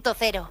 Cero.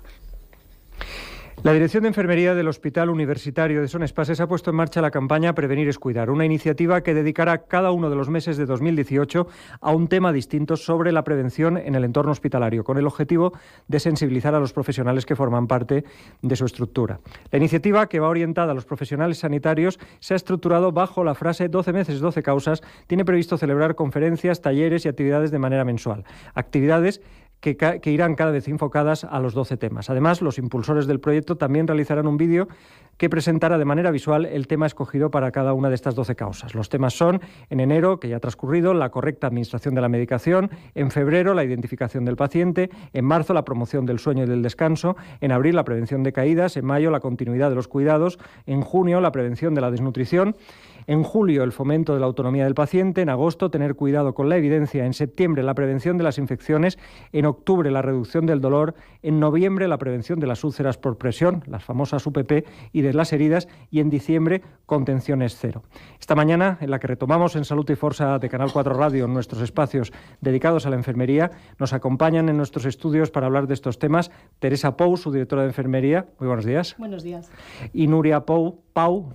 La Dirección de Enfermería del Hospital Universitario de Son Espases ha puesto en marcha la campaña Prevenir es Cuidar, una iniciativa que dedicará cada uno de los meses de 2018 a un tema distinto sobre la prevención en el entorno hospitalario, con el objetivo de sensibilizar a los profesionales que forman parte de su estructura. La iniciativa, que va orientada a los profesionales sanitarios, se ha estructurado bajo la frase 12 meses, 12 causas. Tiene previsto celebrar conferencias, talleres y actividades de manera mensual. Actividades que irán cada vez enfocadas a los 12 temas. Además, los impulsores del proyecto también realizarán un vídeo que presentará de manera visual el tema escogido para cada una de estas 12 causas. Los temas son, en enero, que ya ha transcurrido, la correcta administración de la medicación; en febrero, la identificación del paciente; en marzo, la promoción del sueño y del descanso; en abril, la prevención de caídas; en mayo, la continuidad de los cuidados; en junio, la prevención de la desnutrición; en julio, el fomento de la autonomía del paciente; en agosto, tener cuidado con la evidencia; en septiembre, la prevención de las infecciones; en octubre, la reducción del dolor; en noviembre, la prevención de las úlceras por presión, las famosas UPP, y de las heridas; y en diciembre, contenciones cero. Esta mañana, en la que retomamos en Salud y Força de Canal 4 Radio nuestros espacios dedicados a la enfermería, nos acompañan en nuestros estudios para hablar de estos temas Teresa Pou, su directora de enfermería. Muy buenos días. Buenos días. Y Nuria Pou,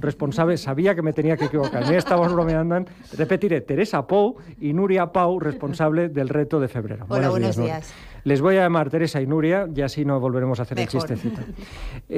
responsable, sabía que me tenía que equivocar, me estamos bromeando. Repetiré, Teresa Pou y Nuria Pou, responsable del reto de febrero. Hola, buenos días. Les voy a llamar Teresa y Nuria, y así no volveremos a hacer Mejor. el chistecito.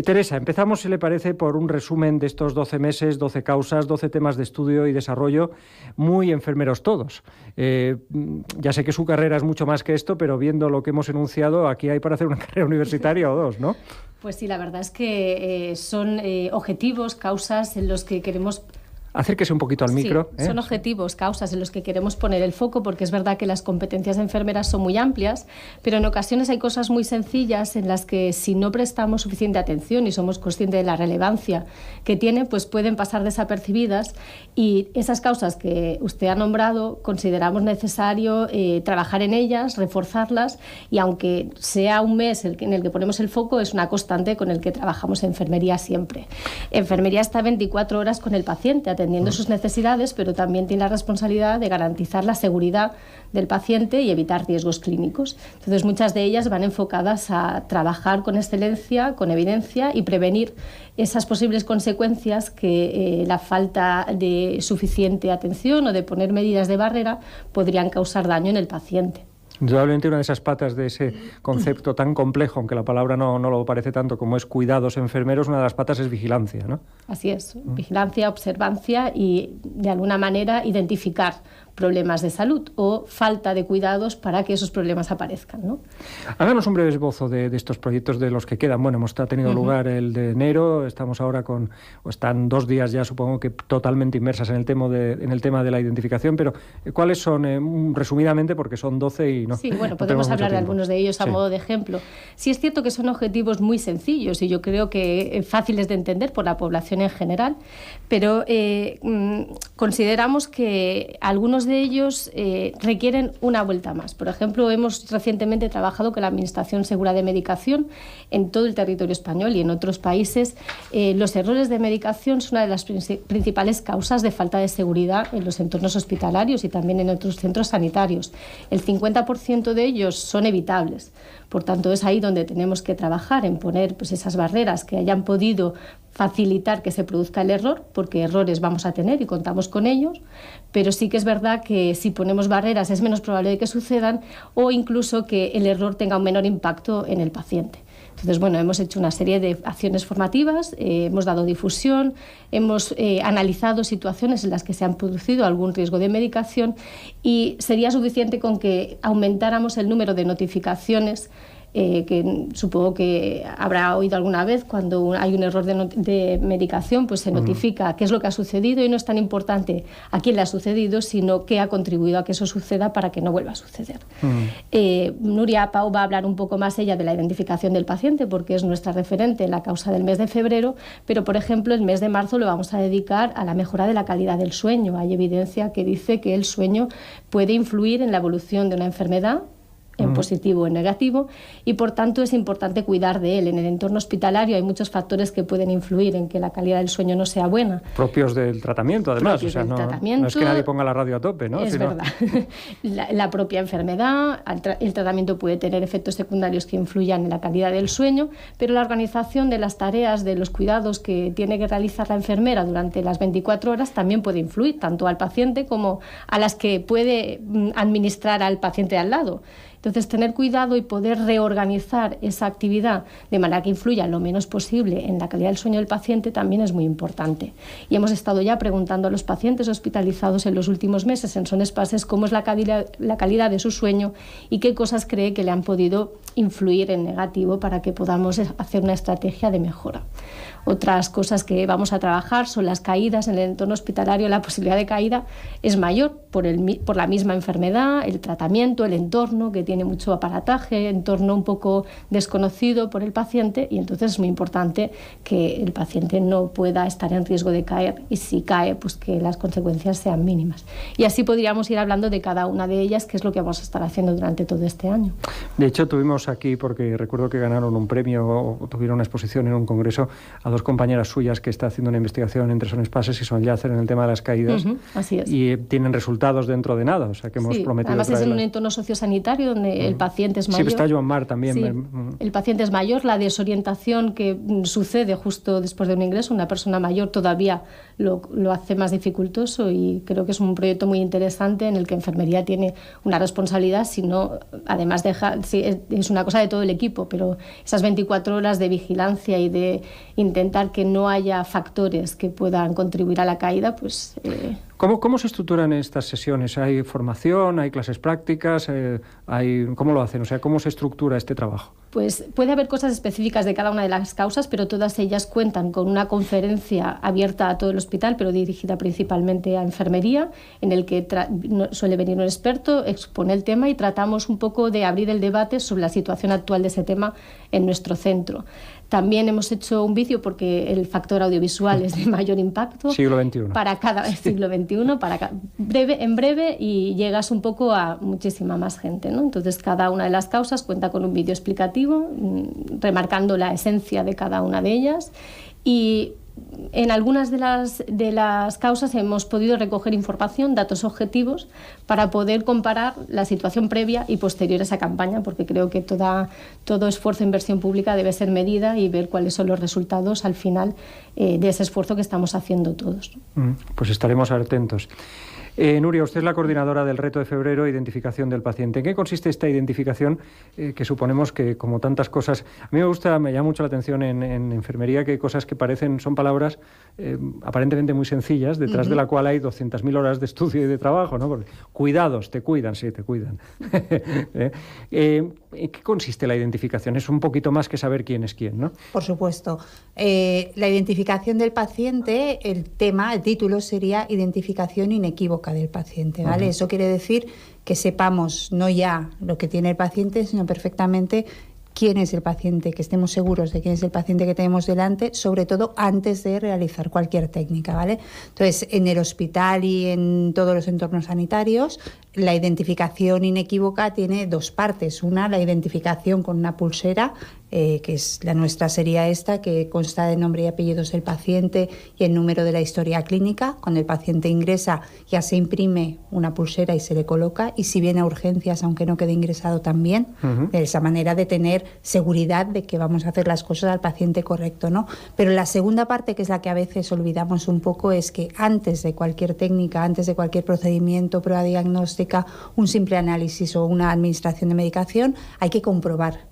Teresa, empezamos, si le parece, por un resumen de estos 12 meses, 12 causas, 12 temas de estudio y desarrollo, muy enfermeros todos. Ya sé que su carrera es mucho más que esto, pero viendo lo que hemos enunciado, aquí hay para hacer una carrera universitaria o dos, ¿no? Pues sí, la verdad es que son objetivos, causas en los que queremos... Acérquese un poquito al micro. Sí, son objetivos, causas en los que queremos poner el foco, porque es verdad que las competencias de enfermeras son muy amplias, pero en ocasiones hay cosas muy sencillas en las que, si no prestamos suficiente atención y somos conscientes de la relevancia que tienen, pues pueden pasar desapercibidas, y esas causas que usted ha nombrado consideramos necesario trabajar en ellas, reforzarlas, y aunque sea un mes en el que ponemos el foco, es una constante con el que trabajamos en enfermería siempre. Enfermería está 24 horas con el paciente, atendiendo sus necesidades, pero también tiene la responsabilidad de garantizar la seguridad del paciente y evitar riesgos clínicos. Entonces, muchas de ellas van enfocadas a trabajar con excelencia, con evidencia, y prevenir esas posibles consecuencias que la falta de suficiente atención o de poner medidas de barrera podrían causar daño en el paciente. Indudablemente una de esas patas de ese concepto tan complejo, aunque la palabra no lo parece tanto, como es cuidados enfermeros, una de las patas es vigilancia, ¿no? Así es, vigilancia, observancia y, de alguna manera, identificar problemas de salud o falta de cuidados para que esos problemas aparezcan, ¿no? Háganos un breve esbozo de estos proyectos, de los que quedan. Bueno, ha tenido lugar el de enero, estamos ahora están 2 días ya, supongo que totalmente inmersas en el tema de la identificación, pero ¿cuáles son, resumidamente, porque son 12 y no? Sí, bueno, no podemos hablar de tiempo. algunos de ellos a modo de ejemplo. Sí, es cierto que son objetivos muy sencillos y yo creo que fáciles de entender por la población en general, pero consideramos que algunos de ellos requieren una vuelta más. Por ejemplo, hemos recientemente trabajado con la Administración Segura de Medicación en todo el territorio español y en otros países. Los errores de medicación son una de las principales causas de falta de seguridad en los entornos hospitalarios y también en otros centros sanitarios. El 50% de ellos son evitables. Por tanto, es ahí donde tenemos que trabajar, en poner esas barreras que hayan podido facilitar que se produzca el error, porque errores vamos a tener y contamos con ellos, pero sí que es verdad que si ponemos barreras es menos probable de que sucedan, o incluso que el error tenga un menor impacto en el paciente. Entonces, bueno, hemos hecho una serie de acciones formativas, hemos dado difusión, hemos analizado situaciones en las que se han producido algún riesgo de medicación, y sería suficiente con que aumentáramos el número de notificaciones que supongo que habrá oído alguna vez. Cuando hay un error de medicación, pues se notifica qué es lo que ha sucedido, y no es tan importante a quién le ha sucedido, sino qué ha contribuido a que eso suceda para que no vuelva a suceder. Nuria Pou va a hablar un poco más ella de la identificación del paciente, porque es nuestra referente en la causa del mes de febrero, pero por ejemplo el mes de marzo lo vamos a dedicar a la mejora de la calidad del sueño. Hay evidencia que dice que el sueño puede influir en la evolución de una enfermedad, en positivo o en negativo, y por tanto es importante cuidar de él. En el entorno hospitalario hay muchos factores que pueden influir en que la calidad del sueño no sea buena. Propios del tratamiento, además. O sea, no es que nadie ponga la radio a tope, ¿no? Es verdad. La propia enfermedad, el tratamiento puede tener efectos secundarios que influyan en la calidad del sueño, pero la organización de las tareas, de los cuidados que tiene que realizar la enfermera durante las 24 horas también puede influir, tanto al paciente como a las que puede administrar al paciente de al lado. Entonces, tener cuidado y poder reorganizar esa actividad de manera que influya lo menos posible en la calidad del sueño del paciente también es muy importante. Y hemos estado ya preguntando a los pacientes hospitalizados en los últimos meses en Son Espases cómo es la calidad de su sueño y qué cosas cree que le han podido influir en negativo para que podamos hacer una estrategia de mejora. Otras cosas que vamos a trabajar son las caídas. En el entorno hospitalario la posibilidad de caída es mayor por la misma enfermedad, el tratamiento, el entorno, que tiene mucho aparataje, entorno un poco desconocido por el paciente, y entonces es muy importante que el paciente no pueda estar en riesgo de caer, y si cae, pues que las consecuencias sean mínimas. Y así podríamos ir hablando de cada una de ellas, que es lo que vamos a estar haciendo durante todo este año. De hecho, tuvimos aquí, porque recuerdo que ganaron un premio o tuvieron una exposición en un congreso, a dos compañeras suyas que está haciendo una investigación entre Son Espases y Son Llàcer en el tema de las caídas. Así es. Y tienen resultados dentro de nada, o sea que hemos prometido. Además es en un entorno sociosanitario donde el paciente es mayor. Sí, está Joan Mar también. Sí, el paciente es mayor, la desorientación que sucede justo después de un ingreso, una persona mayor todavía lo hace más dificultoso, y creo que es un proyecto muy interesante en el que enfermería tiene una responsabilidad, sino además es una cosa de todo el equipo, pero esas 24 horas de vigilancia y de intentar que no haya factores que puedan contribuir a la caída, pues... ¿Cómo se estructuran estas sesiones? ¿Hay formación? ¿Hay clases prácticas? ¿Cómo lo hacen? O sea, ¿cómo se estructura este trabajo? Pues puede haber cosas específicas de cada una de las causas, pero todas ellas cuentan con una conferencia abierta a todo el hospital, pero dirigida principalmente a enfermería, en el que suele venir un experto, expone el tema y tratamos un poco de abrir el debate sobre la situación actual de ese tema en nuestro centro. También hemos hecho un vídeo porque el factor audiovisual es de mayor impacto. Siglo XXI. Para cada siglo XXI, en breve, y llegas un poco a muchísima más gente, ¿no? Entonces, cada una de las causas cuenta con un vídeo explicativo, remarcando la esencia de cada una de ellas, y en algunas de las causas hemos podido recoger información, datos objetivos, para poder comparar la situación previa y posterior a esa campaña, porque creo que todo esfuerzo de inversión pública debe ser medida y ver cuáles son los resultados al final de ese esfuerzo que estamos haciendo todos. Pues estaremos atentos. Nuria, usted es la coordinadora del reto de febrero, identificación del paciente. ¿En qué consiste esta identificación? Que suponemos que, como tantas cosas, a mí me llama mucho la atención en enfermería, que hay cosas que son palabras aparentemente muy sencillas, detrás de la cual hay 200.000 horas de estudio y de trabajo, ¿no? Porque cuidados, te cuidan, sí, te cuidan. ¿En qué consiste la identificación? Es un poquito más que saber quién es quién, ¿no? Por supuesto. La identificación del paciente, el título sería identificación inequívoca del paciente, ¿vale? Eso quiere decir que sepamos no ya lo que tiene el paciente, sino perfectamente quién es el paciente, que estemos seguros de quién es el paciente que tenemos delante, sobre todo antes de realizar cualquier técnica, ¿vale? Entonces, en el hospital y en todos los entornos sanitarios, la identificación inequívoca tiene dos partes. Una, la identificación con una pulsera, que es la nuestra sería esta, que consta de nombre y apellidos del paciente y el número de la historia clínica. Cuando el paciente ingresa ya se imprime una pulsera y se le coloca, y si viene a urgencias, aunque no quede ingresado también, de esa manera de tener seguridad de que vamos a hacer las cosas al paciente correcto, ¿no? Pero la segunda parte, que es la que a veces olvidamos un poco, es que antes de cualquier técnica, antes de cualquier procedimiento, prueba diagnóstica, un simple análisis o una administración de medicación, hay que comprobar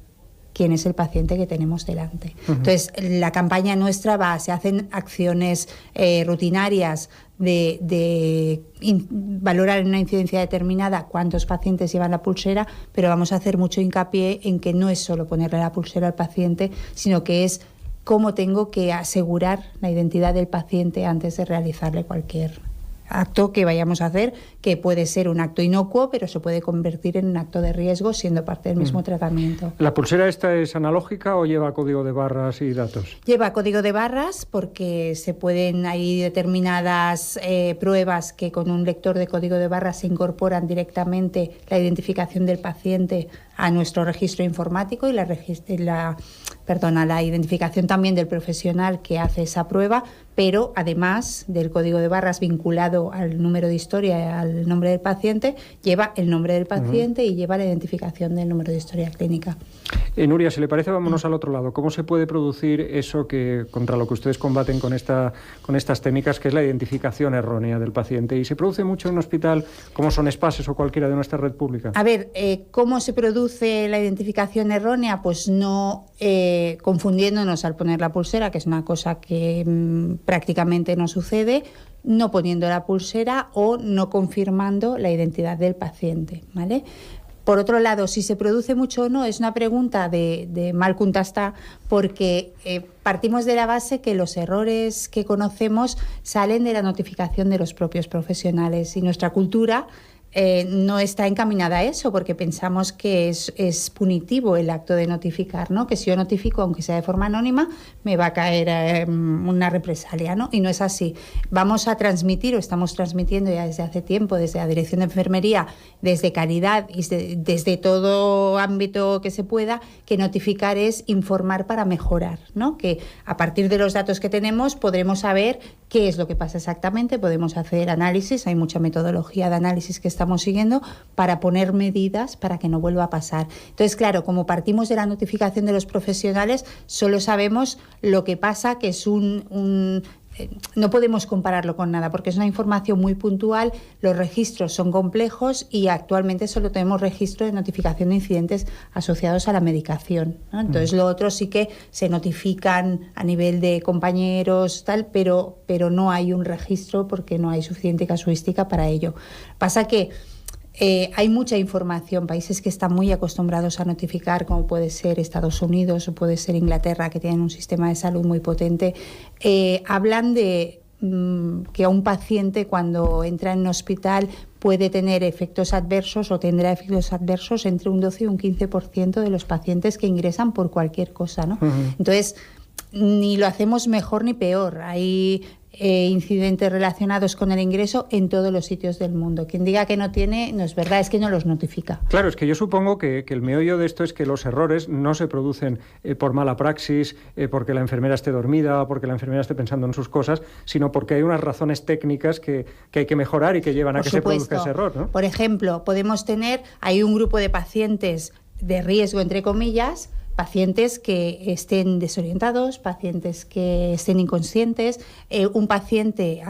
quién es el paciente que tenemos delante. Entonces, la campaña nuestra se hacen acciones rutinarias de valorar en una incidencia determinada cuántos pacientes llevan la pulsera, pero vamos a hacer mucho hincapié en que no es solo ponerle la pulsera al paciente, sino que es cómo tengo que asegurar la identidad del paciente antes de realizarle cualquier acto que vayamos a hacer, que puede ser un acto inocuo, pero se puede convertir en un acto de riesgo siendo parte del mismo tratamiento. ¿La pulsera esta es analógica o lleva código de barras y datos? Lleva código de barras porque hay determinadas pruebas que con un lector de código de barras se incorporan directamente la identificación del paciente a nuestro registro informático y la identificación también del profesional que hace esa prueba, pero además del código de barras vinculado al número de historia y al nombre del paciente, lleva el nombre del paciente y lleva la identificación del número de historia clínica. Nuria, si le parece, vámonos al otro lado. ¿Cómo se puede producir eso contra lo que ustedes combaten con estas técnicas, que es la identificación errónea del paciente? ¿Y se produce mucho en un hospital como Son Espases o cualquiera de nuestra red pública? A ver, ¿cómo se produce la identificación errónea? Pues no confundiéndonos al poner la pulsera, que es una cosa que prácticamente no sucede, no poniendo la pulsera o no confirmando la identidad del paciente, ¿vale? Por otro lado, si se produce mucho o no, es una pregunta de mal contestar, porque partimos de la base que los errores que conocemos salen de la notificación de los propios profesionales y nuestra cultura no está encaminada a eso, porque pensamos que es punitivo el acto de notificar, ¿no? Que si yo notifico, aunque sea de forma anónima, me va a caer una represalia, ¿no? Y no es así. Vamos a transmitir, o estamos transmitiendo ya desde hace tiempo, desde la Dirección de Enfermería, desde Caridad y desde todo ámbito que se pueda, que notificar es informar para mejorar, ¿no? Que a partir de los datos que tenemos podremos saber qué es lo que pasa exactamente, podemos hacer análisis, hay mucha metodología de análisis que estamos siguiendo para poner medidas para que no vuelva a pasar. Entonces, claro, como partimos de la notificación de los profesionales, solo sabemos lo que pasa, que es no podemos compararlo con nada porque es una información muy puntual, los registros son complejos y actualmente solo tenemos registro de notificación de incidentes asociados a la medicación, ¿no? Entonces lo otro sí que se notifican a nivel de compañeros, pero no hay un registro porque no hay suficiente casuística para ello. Pasa que hay mucha información, países que están muy acostumbrados a notificar, como puede ser Estados Unidos o puede ser Inglaterra, que tienen un sistema de salud muy potente, hablan de que a un paciente cuando entra en un hospital puede tener efectos adversos o tendrá efectos adversos entre un 12 y un 15% de los pacientes que ingresan por cualquier cosa, ¿no? Entonces, ni lo hacemos mejor ni peor. Hay incidentes relacionados con el ingreso en todos los sitios del mundo. Quien diga que no tiene, no es verdad, es que no los notifica. Claro, es que yo supongo que el meollo de esto es que los errores no se producen por mala praxis, porque la enfermera esté dormida o porque la enfermera esté pensando en sus cosas, sino porque hay unas razones técnicas que hay que mejorar y que llevan a que se produzca ese error, ¿no? Por ejemplo, hay un grupo de pacientes de riesgo, entre comillas, pacientes que estén desorientados, pacientes que estén inconscientes, un paciente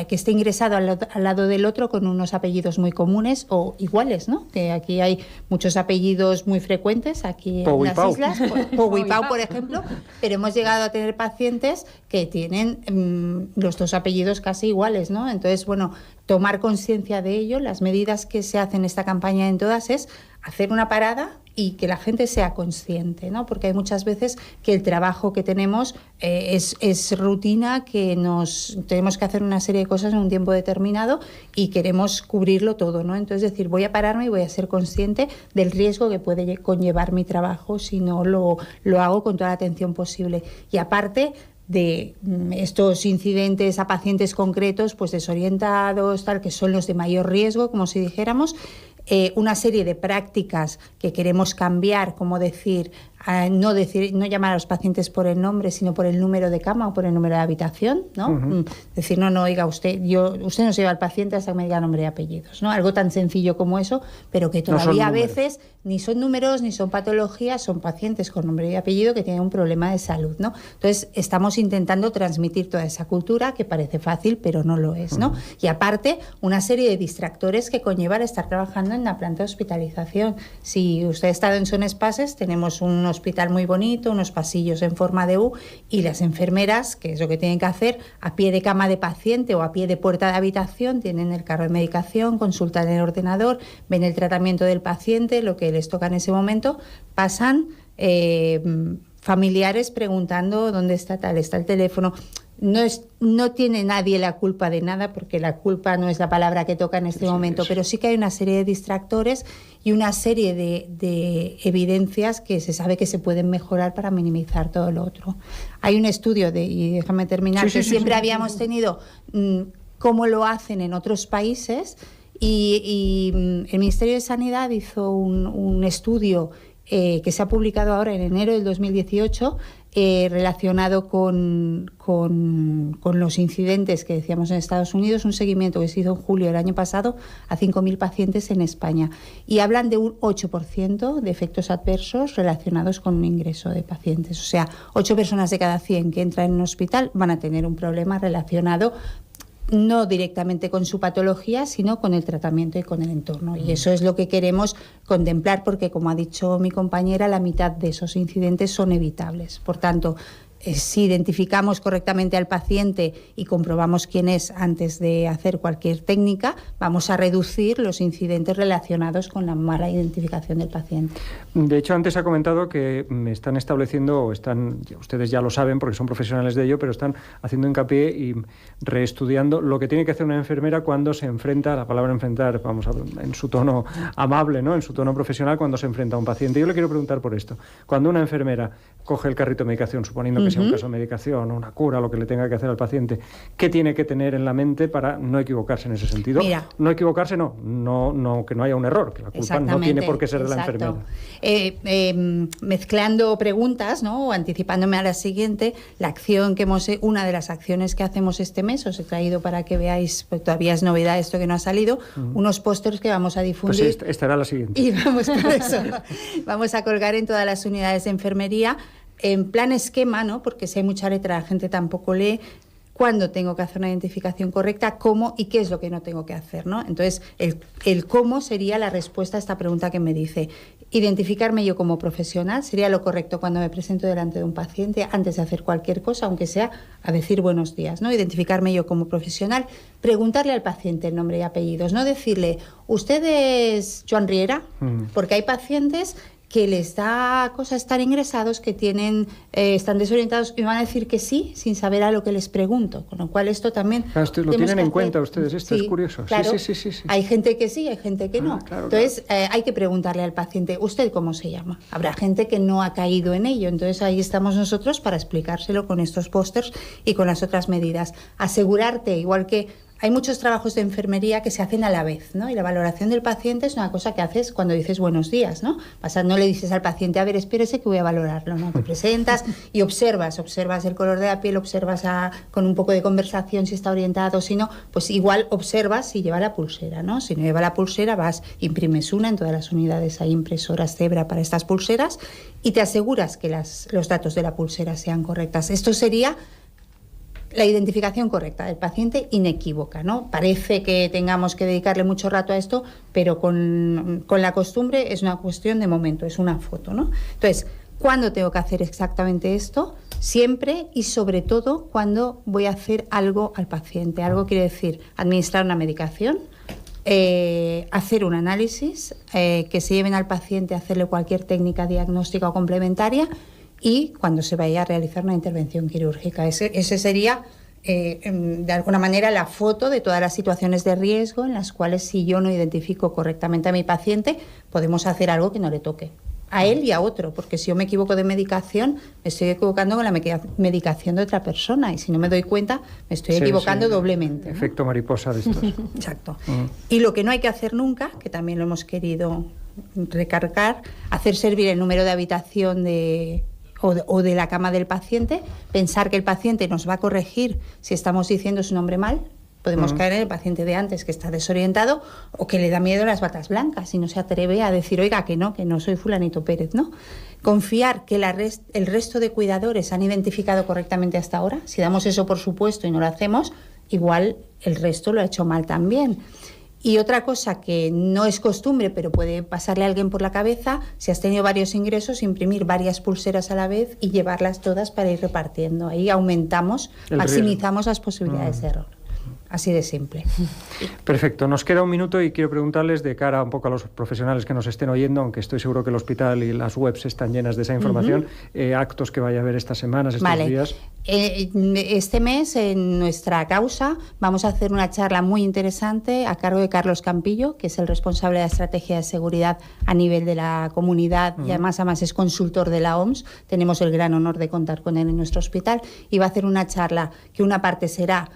que esté ingresado al lado del otro con unos apellidos muy comunes o iguales, ¿no? Que aquí hay muchos apellidos muy frecuentes aquí en las islas, Pou y Pau, por ejemplo, pero hemos llegado a tener pacientes que tienen los dos apellidos casi iguales, ¿no? Entonces, bueno, tomar conciencia de ello. Las medidas que se hacen en esta campaña en todas es hacer una parada y que la gente sea consciente, ¿no? Porque hay muchas veces que el trabajo que tenemos es rutina, que tenemos que hacer una serie de cosas en un tiempo determinado y queremos cubrirlo todo, ¿no? Entonces, voy a pararme y voy a ser consciente del riesgo que puede conllevar mi trabajo si no lo hago con toda la atención posible. Y aparte de estos incidentes a pacientes concretos, pues desorientados, tal, que son los de mayor riesgo, como si dijéramos, una serie de prácticas que queremos cambiar, como no llamar a los pacientes por el nombre, sino por el número de cama o por el número de habitación, ¿no? Decir, no, oiga, usted no se lleva al paciente hasta que me diga nombre y apellidos, ¿no? Algo tan sencillo como eso, pero que todavía a veces ni son números ni son patologías, son pacientes con nombre y apellido que tienen un problema de salud, ¿no? Entonces, estamos intentando transmitir toda esa cultura que parece fácil, pero no lo es, ¿no? Y aparte, una serie de distractores que conllevan estar trabajando en la planta de hospitalización. Si usted ha estado en Son Espases, tenemos un hospital muy bonito, unos pasillos en forma de U, y las enfermeras, que es lo que tienen que hacer, a pie de cama de paciente o a pie de puerta de habitación, tienen el carro de medicación, consultan el ordenador, ven el tratamiento del paciente, lo que les toca en ese momento, pasan familiares preguntando dónde está el teléfono. no tiene nadie la culpa de nada, porque la culpa no es la palabra que toca en este momento, pero sí que hay una serie de distractores y una serie de evidencias que se sabe que se pueden mejorar para minimizar todo lo otro. Hay un estudio, y déjame terminar, que siempre habíamos tenido cómo lo hacen en otros países, y el Ministerio de Sanidad hizo un estudio que se ha publicado ahora en enero del 2018, relacionado con los incidentes que decíamos en Estados Unidos, un seguimiento que se hizo en julio del año pasado a 5.000 pacientes en España, y hablan de un 8% de efectos adversos relacionados con un ingreso de pacientes. O sea, 8 personas de cada 100 que entran en un hospital van a tener un problema relacionado no directamente con su patología, sino con el tratamiento y con el entorno. Y eso es lo que queremos contemplar, porque, como ha dicho mi compañera, la mitad de esos incidentes son evitables. Por tanto, si identificamos correctamente al paciente y comprobamos quién es antes de hacer cualquier técnica, vamos a reducir los incidentes relacionados con la mala identificación del paciente. De hecho, antes ha comentado que están estableciendo, ustedes ya lo saben porque son profesionales de ello, pero están haciendo hincapié y reestudiando lo que tiene que hacer una enfermera cuando se enfrenta, la palabra enfrentar, vamos a ver, en su tono amable, ¿no?, en su tono profesional, cuando se enfrenta a un paciente. Yo le quiero preguntar por esto. Cuando una enfermera coge el carrito de medicación, suponiendo que sea un caso de medicación o una cura, lo que le tenga que hacer al paciente, ¿qué tiene que tener en la mente para no equivocarse en ese sentido? Mira, no equivocarse, no, que no haya un error, que la culpa no tiene por qué ser de la enfermera. Mezclando preguntas, ¿no?, o anticipándome a la siguiente, una de las acciones que hacemos este mes, os he traído para que veáis, pues todavía es novedad esto que no ha salido, unos pósters que vamos a difundir. Pues esta era la siguiente. Y vamos a colgar en todas las unidades de enfermería, en plan esquema, ¿no?, porque si hay mucha letra la gente tampoco lee, cuándo tengo que hacer una identificación correcta, cómo y qué es lo que no tengo que hacer, ¿no? Entonces, el cómo sería la respuesta a esta pregunta que me dice. Identificarme yo como profesional sería lo correcto cuando me presento delante de un paciente, antes de hacer cualquier cosa, aunque sea a decir buenos días, ¿no? Identificarme yo como profesional, preguntarle al paciente el nombre y apellidos, no decirle, ¿usted es Joan Riera? Porque hay pacientes que les da cosa estar ingresados, que están desorientados y van a decir que sí, sin saber a lo que les pregunto. Con lo cual esto también... Claro, lo tienen en cuenta ustedes, esto es curioso. Claro, sí. Hay gente que sí, hay gente que no. Claro, entonces, hay que preguntarle al paciente, ¿usted cómo se llama? Habrá gente que no ha caído en ello. Entonces, ahí estamos nosotros para explicárselo con estos pósters y con las otras medidas. Asegurarte, igual que... Hay muchos trabajos de enfermería que se hacen a la vez, ¿no? Y la valoración del paciente es una cosa que haces cuando dices buenos días, ¿no? No le dices al paciente, a ver, espérese que voy a valorarlo, ¿no? Te presentas y observas el color de la piel, observas con un poco de conversación si está orientado, si no, pues igual observas si lleva la pulsera, ¿no? Si no lleva la pulsera, imprimes una, en todas las unidades hay impresoras Zebra para estas pulseras, y te aseguras que los datos de la pulsera sean correctas. Esto sería la identificación correcta del paciente inequívoca, ¿no? Parece que tengamos que dedicarle mucho rato a esto, pero con la costumbre es una cuestión de momento, es una foto, ¿no? Entonces, ¿cuándo tengo que hacer exactamente esto? Siempre y sobre todo cuando voy a hacer algo al paciente. Algo quiere decir administrar una medicación, hacer un análisis, que se lleven al paciente a hacerle cualquier técnica diagnóstica o complementaria, y cuando se vaya a realizar una intervención quirúrgica. Ese sería, de alguna manera, la foto de todas las situaciones de riesgo en las cuales, si yo no identifico correctamente a mi paciente, podemos hacer algo que no le toque a él y a otro, porque si yo me equivoco de medicación, me estoy equivocando con la medicación de otra persona, y si no me doy cuenta, me estoy equivocando doblemente, ¿no? Efecto mariposa de estos. Exacto. Y lo que no hay que hacer nunca, que también lo hemos querido recargar, hacer servir el número de habitación o de la cama del paciente, pensar que el paciente nos va a corregir si estamos diciendo su nombre mal. Podemos caer en el paciente de antes que está desorientado, o que le da miedo las batas blancas y no se atreve a decir, oiga, que no soy fulanito Pérez, ¿no? Confiar que el resto de cuidadores han identificado correctamente hasta ahora. Si damos eso por supuesto y no lo hacemos, igual el resto lo ha hecho mal también. Y otra cosa que no es costumbre, pero puede pasarle a alguien por la cabeza, si has tenido varios ingresos, imprimir varias pulseras a la vez y llevarlas todas para ir repartiendo. Ahí maximizamos las posibilidades de error. Así de simple. Perfecto. Nos queda un minuto y quiero preguntarles, de cara un poco a los profesionales que nos estén oyendo, aunque estoy seguro que el hospital y las webs están llenas de esa información, actos que vaya a haber estas semanas, estos días. Este mes, en nuestra causa, vamos a hacer una charla muy interesante a cargo de Carlos Campillo, que es el responsable de la estrategia de seguridad a nivel de la comunidad y además es consultor de la OMS. Tenemos el gran honor de contar con él en nuestro hospital y va a hacer una charla que una parte será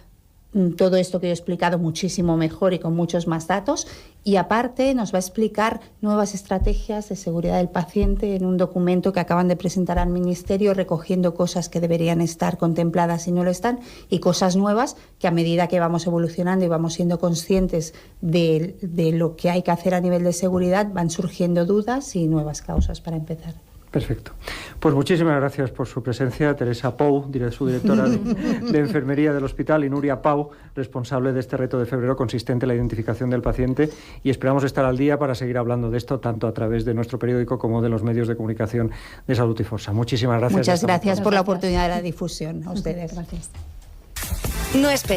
todo esto que yo he explicado muchísimo mejor y con muchos más datos, y aparte nos va a explicar nuevas estrategias de seguridad del paciente en un documento que acaban de presentar al Ministerio, recogiendo cosas que deberían estar contempladas y no lo están, y cosas nuevas que a medida que vamos evolucionando y vamos siendo conscientes de lo que hay que hacer a nivel de seguridad, van surgiendo dudas y nuevas causas para empezar. Perfecto. Pues muchísimas gracias por su presencia, Teresa Pou, su directora de Enfermería del Hospital, y Nuria Pau, responsable de este reto de febrero consistente en la identificación del paciente, y esperamos estar al día para seguir hablando de esto, tanto a través de nuestro periódico como de los medios de comunicación de Salud y Força. Muchísimas gracias. Muchas gracias por la oportunidad de la difusión. A ustedes. Gracias. No